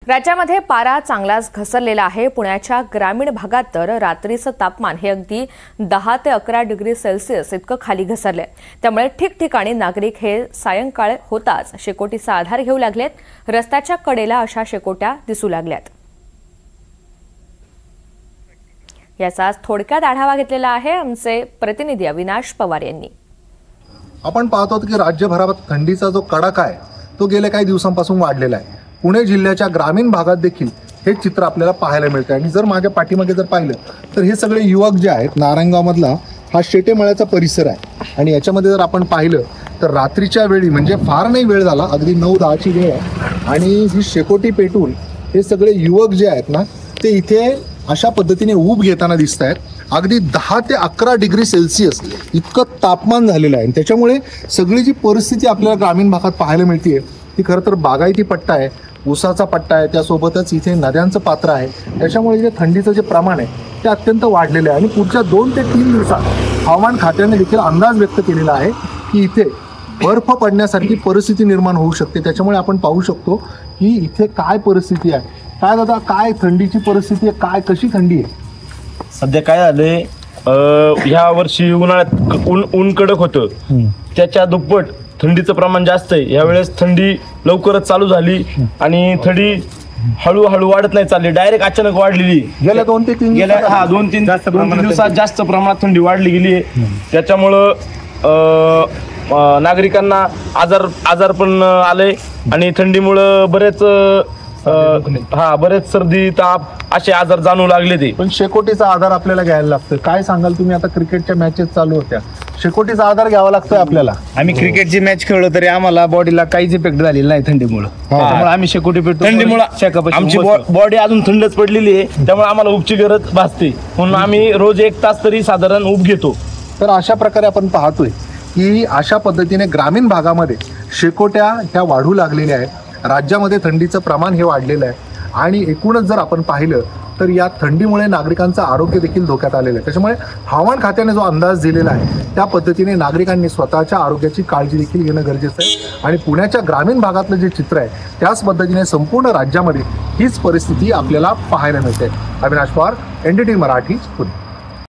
राज्यामध्ये पारा चांगलाच घसरलेला आहे। पुण्याच्या ग्रामीण भागात तर रात्रीचं तापमान हे अगदी 10 ते 11 डिग्री सेल्सिअस इतकं खाली घसरलंय। त्यामुळे ठिकठिकाणी नागरिक हे सायंकाळ होताच शेकोटीचा आधार घेऊ लागलेत। रस्त्याच्या कडेला अशा शेकोट्या दिसू लागल्यात। याचा थोडक्यात आढावा घेतलेला आहे आमचे प्रतिनिधी अविनाश पवार यांनी। आपण पाहतो की राज्यभरात थंडीचा जो कडाका आहे तो गेल्या काही दिवसांपासून वाढलेला आहे। पुणे जिल्ह्याच्या ग्रामीण भागात देखील हे चित्र आपल्याला पाहायला मिळतं आणि जर माझ्या पाठीमागे जर पाहिलं तर हे सगळे युवक जे आहेत, नारायणगावमधला हा शेटेमळ्याचा परिसर आहे आणि याच्यामध्ये जर आपण पाहिलं तर रात्रीच्या वेळी म्हणजे फार नाही वेळ झाला, अगदी 9-10ची वेळ आहे आणि ही शेकोटी पेटून हे सगळे युवक जे आहेत ना ते इथे अशा पद्धतीने ऊब घेताना दिसत आहेत। अगदी 10 ते 11 डिग्री सेल्सिअस इतकं तापमान झालेलं आहे। त्याच्यामुळे सगळी जी परिस्थिती आपल्याला ग्रामीण भागात पाहायला मिळते ती खरं तर बागायती पट्टा आहे, ऊसाचा पट्टा आहे, त्यासोबतच इथे नद्यांचं पात्र आहे। त्याच्यामुळे जे थंडीचं जे प्रमाण आहे ते अत्यंत वाढलेलं आहे आणि पुढच्या 2 ते 3 दिवसात हवामान खात्याने देखील अंदाज व्यक्त केलेला आहे की इथे बर्फ पडण्यासारखी परिस्थिती निर्माण होऊ शकते। त्याच्यामुळे आपण पाहू शकतो की इथे काय परिस्थिती आहे। काय दादा, काय थंडीची परिस्थिती आहे, काय कशी थंडी आहे सध्या? काय झालंय, ह्या वर्षी उन्हाळ्यात ऊन कडक होतं, त्याच्या दुप्पट थंडीचं प्रमाण जास्त आहे। यावेळेस थंडी लवकरच चालू झाली आणि थंडी हळूहळू वाढत नाही चालली, डायरेक्ट अचानक वाढलेली। गेल्या 2 ते 3 दिवसात जास्त प्रमाणात थंडी वाढली गेली आहे। त्याच्यामुळं नागरिकांना आजार पण आले आणि थंडीमुळं बरेच सर्दी ताप असे आजार जाणवू लागले ते। पण शेकोटीचा आधार आपल्याला घ्यायला लागतं। काय सांगाल तुम्ही? आता क्रिकेटच्या मॅचेस चालू होत्या, शेकोटीचा आधार घ्यावा लागतोय आपल्याला। आम्ही क्रिकेटची मॅच खेळलो तरी आम्हाला बॉडीला काहीच इफेक्ट झालेला नाही थंडीमुळे, त्यामुळे आम्ही शेकोटी पेटतो। थंडीमुळे आमची बॉडी अजून थंडच पडलेली आहे, त्यामुळे आम्हाला ऊबची गरज भासते म्हणून आम्ही रोज 1 तास तरी साधारण ऊब घेतो। तर अशा प्रकारे आपण पाहतोय की अशा पद्धतीने ग्रामीण भागामध्ये शेकोट्या ह्या वाढू लागलेल्या आहेत। राज्यामध्ये थंडीचं प्रमाण हे वाढलेलं आहे आणि एकूणच जर आपण पाहिलं तर या थंडीमुळे नागरिकांचं आरोग्य देखील धोक्यात आलेलं आहे। त्याच्यामुळे हवामान खात्याने जो अंदाज दिलेला आहे त्या पद्धतीने नागरिकांनी स्वतःच्या आरोग्याची काळजी देखील घेणं गरजेचं आहे आणि पुण्याच्या ग्रामीण भागातलं जे चित्र आहे त्याच पद्धतीने संपूर्ण राज्यामध्ये हीच परिस्थिती आपल्याला पाहायला मिळते। अविनाश पवार, NDTV मराठी, पुणे।